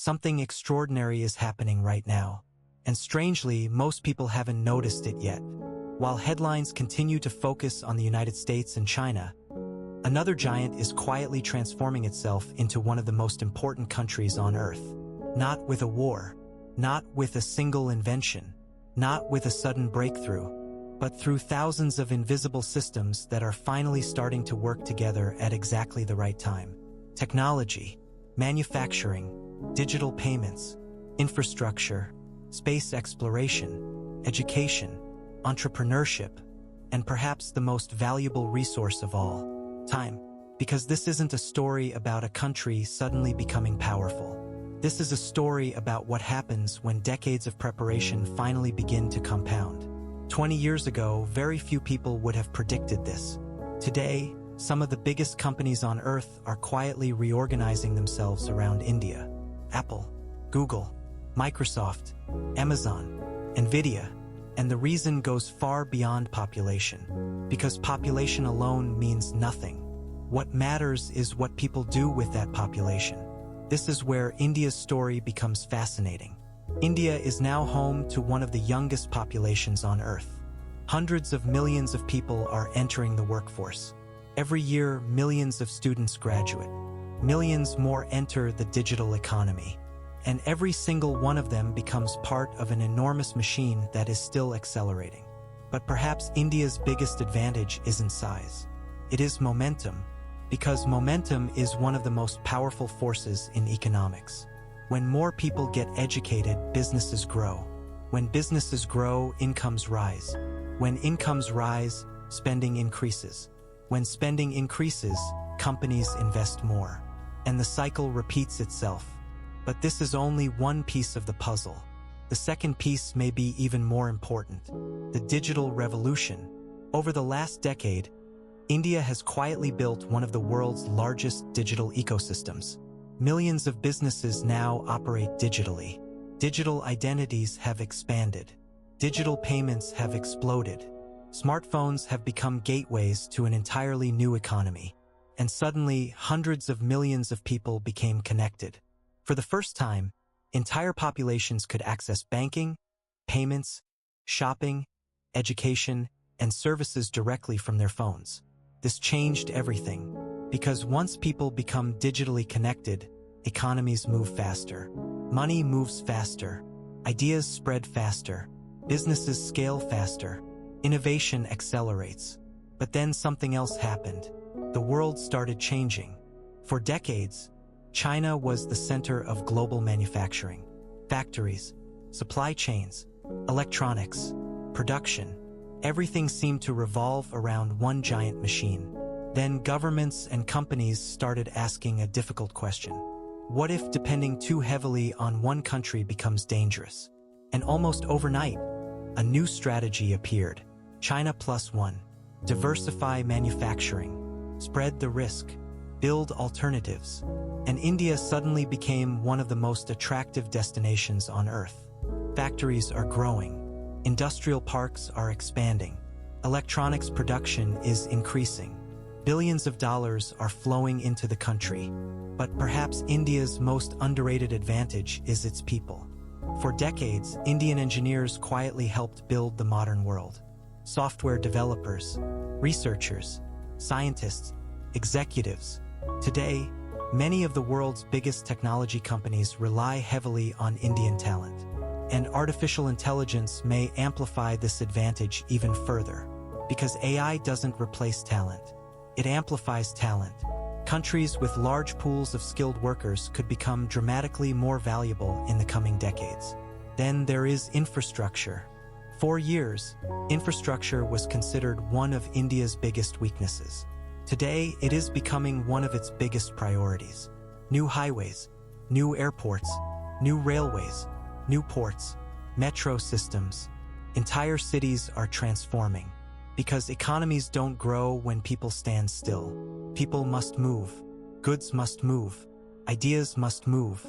something extraordinary is happening right now. And strangely, most people haven't noticed it yet. While headlines continue to focus on the United States and China, another giant is quietly transforming itself into one of the most important countries on Earth. Not with a war, not with a single invention, not with a sudden breakthrough, but through thousands of invisible systems that are finally starting to work together at exactly the right time. Technology, manufacturing, digital payments, infrastructure, space exploration, education, entrepreneurship, and perhaps the most valuable resource of all, time. Because this isn't a story about a country suddenly becoming powerful. This is a story about what happens when decades of preparation finally begin to compound. 20 years ago, very few people would have predicted this. Today, some of the biggest companies on Earth are quietly reorganizing themselves around India. Apple, Google, Microsoft, Amazon, Nvidia, and the reason goes far beyond population. Because population alone means nothing. What matters is what people do with that population. This is where India's story becomes fascinating. India is now home to one of the youngest populations on Earth. Hundreds of millions of people are entering the workforce. Every year, millions of students graduate. Millions more enter the digital economy. And every single one of them becomes part of an enormous machine that is still accelerating. But perhaps India's biggest advantage isn't size. It is momentum, because momentum is one of the most powerful forces in economics. When more people get educated, businesses grow. When businesses grow, incomes rise. When incomes rise, spending increases. When spending increases, companies invest more. And the cycle repeats itself. But this is only one piece of the puzzle. The second piece may be even more important: the digital revolution. Over the last decade, India has quietly built one of the world's largest digital ecosystems. Millions of businesses now operate digitally. Digital identities have expanded. Digital payments have exploded. Smartphones have become gateways to an entirely new economy. And suddenly, hundreds of millions of people became connected. For the first time, entire populations could access banking, payments, shopping, education, and services directly from their phones. This changed everything, because once people become digitally connected, economies move faster. Money moves faster. Ideas spread faster. Businesses scale faster. Innovation accelerates. But then something else happened. The world started changing. For decades, China was the center of global manufacturing. Factories, supply chains, electronics, production. Everything seemed to revolve around one giant machine. Then governments and companies started asking a difficult question. What if depending too heavily on one country becomes dangerous? And almost overnight, a new strategy appeared. China Plus One. Diversify manufacturing. Spread the risk. Build alternatives. And India suddenly became one of the most attractive destinations on Earth. Factories are growing. Industrial parks are expanding. Electronics production is increasing. Billions of dollars are flowing into the country. But perhaps India's most underrated advantage is its people. For decades, Indian engineers quietly helped build the modern world. Software developers, researchers, scientists, executives. Today, many of the world's biggest technology companies rely heavily on Indian talent. And artificial intelligence may amplify this advantage even further. Because AI doesn't replace talent. It amplifies talent. Countries with large pools of skilled workers could become dramatically more valuable in the coming decades. Then there is infrastructure. For years, infrastructure was considered one of India's biggest weaknesses. Today, it is becoming one of its biggest priorities. New highways, new airports, new railways, new ports, metro systems. Entire cities are transforming. Because economies don't grow when people stand still. People must move. Goods must move. Ideas must move.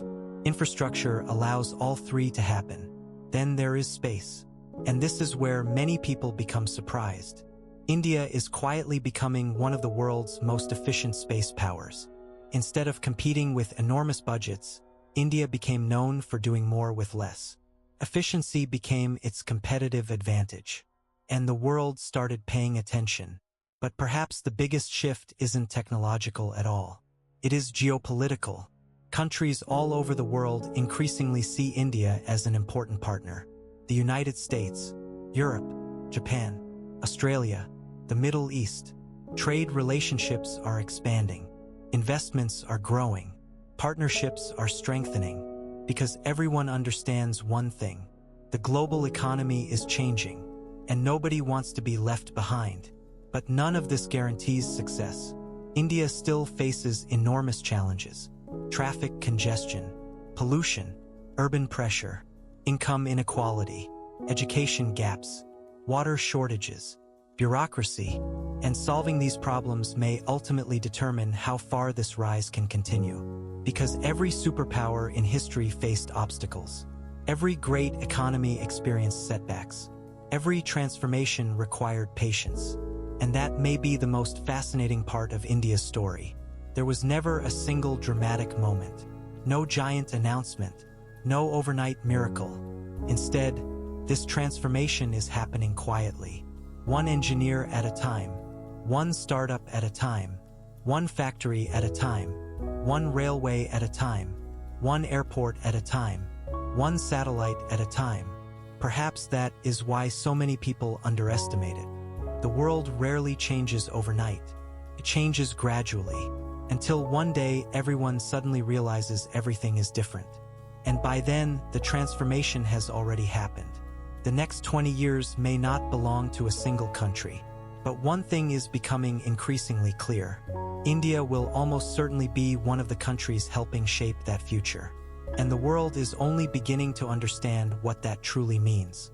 Infrastructure allows all three to happen. Then there is space. And this is where many people become surprised. India is quietly becoming one of the world's most efficient space powers. Instead of competing with enormous budgets, India became known for doing more with less. Efficiency became its competitive advantage. And the world started paying attention. But perhaps the biggest shift isn't technological at all. It is geopolitical. Countries all over the world increasingly see India as an important partner. The United States, Europe, Japan, Australia, the Middle East. Trade relationships are expanding. Investments are growing. Partnerships are strengthening. Because everyone understands one thing. The global economy is changing. And nobody wants to be left behind. But none of this guarantees success. India still faces enormous challenges. Traffic congestion, pollution, urban pressure, income inequality, education gaps, water shortages, bureaucracy, and solving these problems may ultimately determine how far this rise can continue. Because every superpower in history faced obstacles. Every great economy experienced setbacks. Every transformation required patience. And that may be the most fascinating part of India's story. There was never a single dramatic moment. No giant announcement. No overnight miracle. Instead, this transformation is happening quietly. One engineer at a time. One startup at a time. One factory at a time. One railway at a time. One airport at a time. One satellite at a time. Perhaps that is why so many people underestimate it. The world rarely changes overnight. It changes gradually, until one day everyone suddenly realizes everything is different. And by then, the transformation has already happened. The next 20 years may not belong to a single country. But one thing is becoming increasingly clear. India will almost certainly be one of the countries helping shape that future. And the world is only beginning to understand what that truly means.